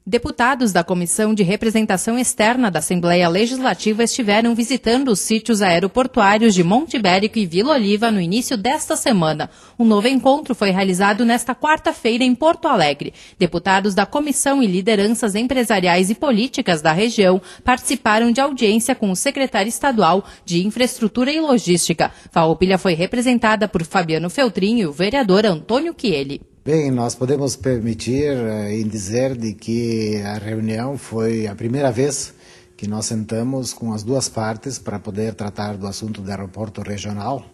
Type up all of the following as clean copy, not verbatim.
Deputados da Comissão de Representação Externa da Assembleia Legislativa estiveram visitando os sítios aeroportuários de Monte Ibérico e Vila Oliva no início desta semana. Um novo encontro foi realizado nesta quarta-feira em Porto Alegre. Deputados da comissão e lideranças empresariais e políticas da região participaram de audiência com o secretário estadual de Infraestrutura e Logística. Farroupilha foi representada por Fabiano Feltrin e o vereador Antônio Chieli. Bem, nós podemos permitir em dizer de que a reunião foi a primeira vez que nós sentamos com as duas partes para poder tratar do assunto do aeroporto regional,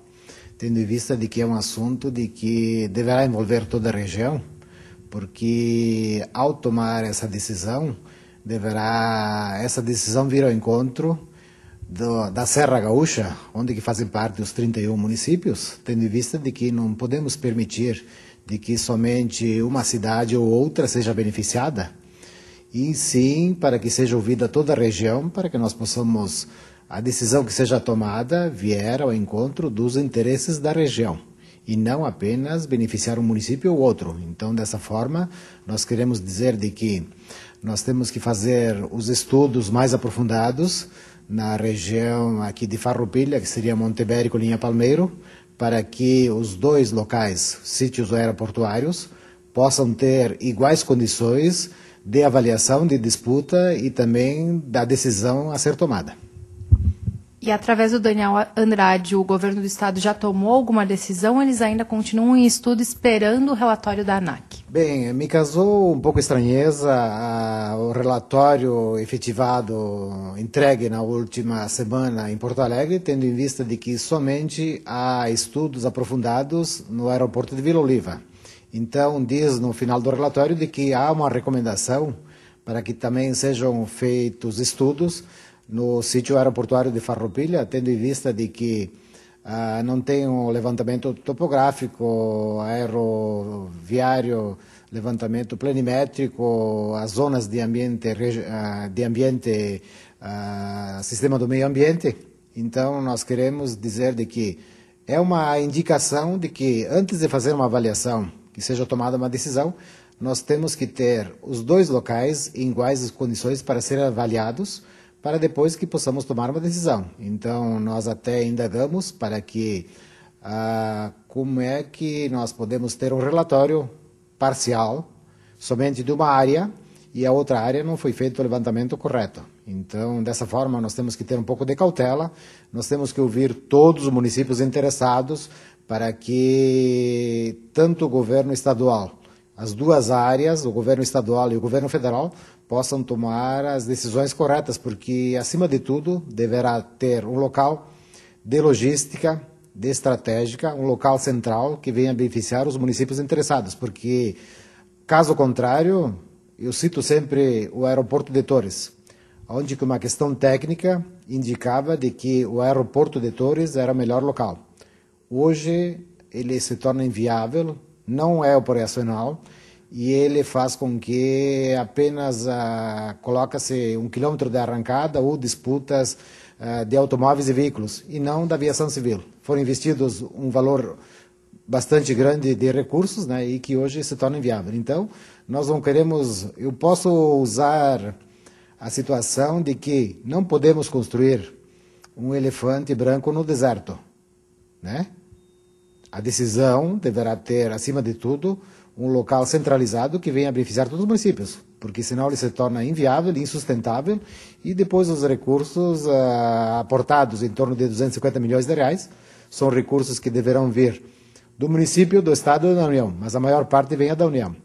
tendo em vista de que é um assunto de que deverá envolver toda a região, porque ao tomar essa decisão vir ao encontro da Serra Gaúcha, onde que fazem parte os 31 municípios, tendo em vista de que não podemos permitir de que somente uma cidade ou outra seja beneficiada, e sim para que seja ouvida toda a região, para que nós possamos, a decisão que seja tomada, vier ao encontro dos interesses da região, e não apenas beneficiar um município ou outro. Então, dessa forma, nós queremos dizer de que nós temos que fazer os estudos mais aprofundados na região aqui de Farroupilha, que seria Monte Ibérico, Linha Palmeiro, para que os dois locais, sítios aeroportuários, possam ter iguais condições de avaliação, de disputa e também da decisão a ser tomada. E através do Daniel Andrade, o governo do estado já tomou alguma decisão ou eles ainda continuam em estudo esperando o relatório da ANAC? Bem, me causou um pouco estranheza o relatório efetivado, entregue na última semana em Porto Alegre, tendo em vista de que somente há estudos aprofundados no aeroporto de Vila Oliva. Então, diz no final do relatório de que há uma recomendação para que também sejam feitos estudos no sítio aeroportuário de Farroupilha, tendo em vista de que não tem um levantamento topográfico, aeroviário, levantamento planimétrico, as zonas de ambiente, sistema do meio ambiente. Então, nós queremos dizer de que é uma indicação de que, antes de fazer uma avaliação, que seja tomada uma decisão, nós temos que ter os dois locais em iguais condições para serem avaliados, para depois que possamos tomar uma decisão. Então, nós até indagamos para que, como é que nós podemos ter um relatório parcial, somente de uma área, e a outra área não foi feito o levantamento correto. Então, dessa forma, nós temos que ter um pouco de cautela, nós temos que ouvir todos os municípios interessados, para que tanto o governo estadual, as duas áreas, o governo estadual e o governo federal, possam tomar as decisões corretas, porque, acima de tudo, deverá ter um local de logística, de estratégica, um local central que venha beneficiar os municípios interessados, porque, caso contrário, eu cito sempre o aeroporto de Torres, onde uma questão técnica indicava de que o aeroporto de Torres era o melhor local. Hoje, ele se torna inviável, não é operacional, e ele faz com que apenas coloca-se 1 quilômetro de arrancada ou disputas de automóveis e veículos, e não da aviação civil. Foram investidos um valor bastante grande de recursos, né, e que hoje se torna inviável. Então, nós não queremos... Eu posso usar a situação de que não podemos construir um elefante branco no deserto, né? A decisão deverá ter, acima de tudo, um local centralizado que venha beneficiar todos os municípios, porque senão ele se torna inviável, insustentável, e depois os recursos aportados, em torno de 250 milhões de reais, são recursos que deverão vir do município, do Estado e da União, mas a maior parte vem da União.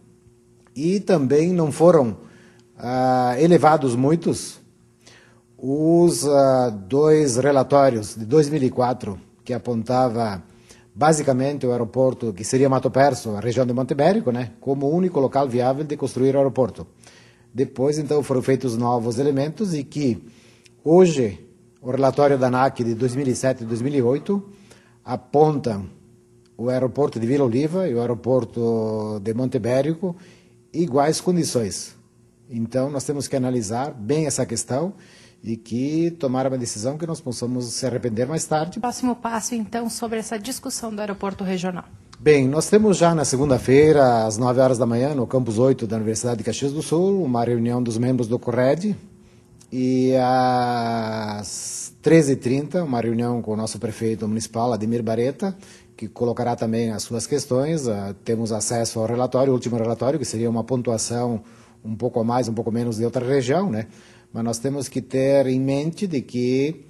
E também não foram elevados muitos os dois relatórios de 2004, que apontava basicamente o aeroporto, que seria Mato Perso, a região de Monte Ibérico, né, como o único local viável de construir o aeroporto. Depois, então, foram feitos novos elementos e que, hoje, o relatório da ANAC de 2007 e 2008 apontam o aeroporto de Vila Oliva e o aeroporto de Monte Ibérico iguais condições. Então, nós temos que analisar bem essa questão e que tomar uma decisão que nós possamos se arrepender mais tarde. Próximo passo, então, sobre essa discussão do aeroporto regional. Bem, nós temos já na segunda-feira, às 9 horas da manhã, no campus 8 da Universidade de Caxias do Sul, uma reunião dos membros do CORRED, e às 13h30, uma reunião com o nosso prefeito municipal, Ademir Bareta, que colocará também as suas questões. Temos acesso ao relatório, o último relatório, que seria uma pontuação um pouco a mais, um pouco menos de outra região, né? Mas nós temos que ter em mente de que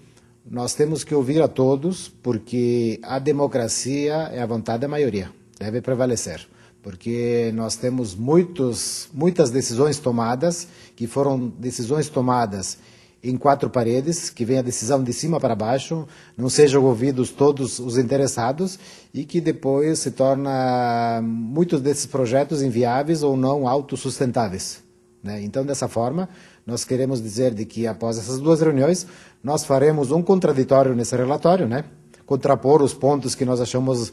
nós temos que ouvir a todos, porque a democracia é a vontade da maioria, deve prevalecer. Porque nós temos muitas decisões tomadas, que foram decisões tomadas em quatro paredes, que vem a decisão de cima para baixo, não sejam ouvidos todos os interessados e que depois se torna muitos desses projetos inviáveis ou não autossustentáveis, né? Então, dessa forma, nós queremos dizer de que após essas duas reuniões, nós faremos um contraditório nesse relatório, né? Contrapor os pontos que nós achamos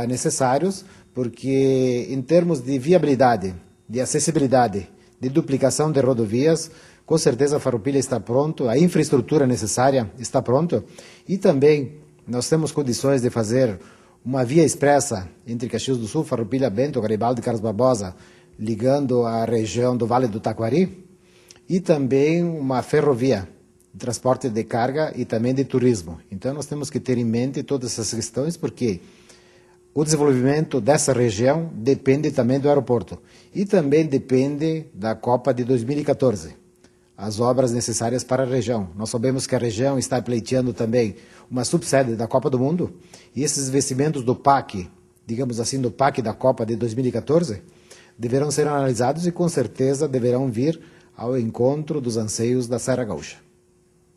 necessários, porque em termos de viabilidade, de acessibilidade, de duplicação de rodovias, com certeza a Farroupilha está pronto, a infraestrutura necessária está pronta, e também nós temos condições de fazer uma via expressa entre Caxias do Sul, Farroupilha, Bento, Garibaldi e Carlos Barbosa, ligando a região do Vale do Taquari, e também uma ferrovia de transporte de carga e também de turismo. Então nós temos que ter em mente todas essas questões, porque o desenvolvimento dessa região depende também do aeroporto e também depende da Copa de 2014, as obras necessárias para a região. Nós sabemos que a região está pleiteando também uma subsede da Copa do Mundo, e esses investimentos do PAC, digamos assim, do PAC da Copa de 2014, deverão ser analisados e com certeza deverão vir ao encontro dos anseios da Serra Gaúcha.